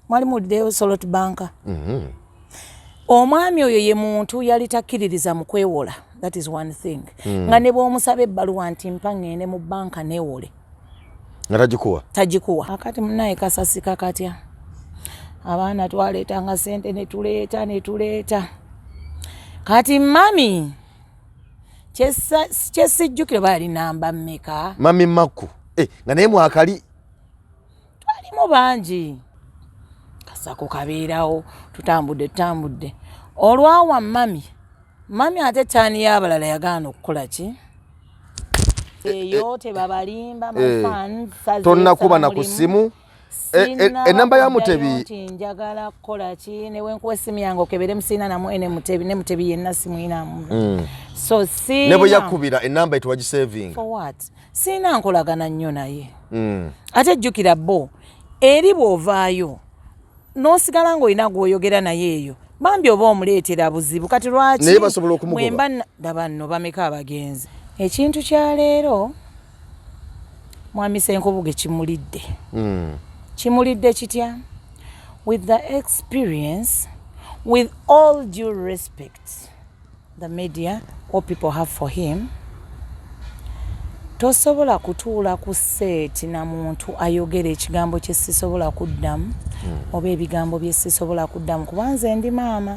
mwali muliddeyo Solot Banka. Omwami oyo ye muntu yali takkiririza mu kwewola. That is one thing. Nga ne bw'omusaba ebbaluwa nti mpa ngende mu banka neewole. Nga tagikuwa. Akati munaye kasasika katya. Abaana twaleetanga ssente ne tuleeta. Kati mami kyesijjukira bali namba mmeka. Mami Makku. Nga naye mwakali. Twalimu bangi. Kasako kabeerawo tutambudde. Olwawa mami ate taani y'abalala yagaana okukola ki? Eyo tebabalimba mafans. Tonna kuba na ku ssimu. Enamba ya Mutebi. Njagala kukola ki? Ne wenkuwa essimu yange okebere musina namu ene Mutebi ne Mutebi yenna simu inamu. So si. Ne bwe yakubira enamba etu wagisaving. For what? Sina nkolagana nnyo naye. Ate jjukira bo eri bw'ovaayo n'osigala ng'olina gw'oyogera naye eyo. Bambi oba omuleetera buzibu kati lwaki? Naye basobola okumugoba. Mwemba dabanno bameka abagenzi. Ekintu kya leero mwami Senkubuge kimulidde. Kimulidde kitya? With the experience, with all due respect, the media, all people have for him, tosobola kutuula ku seeti na muntu ayogera ekigambo kye sisobola kuddamu oba ebigambo bye sisobola kuddamu kuba nze ndi maama.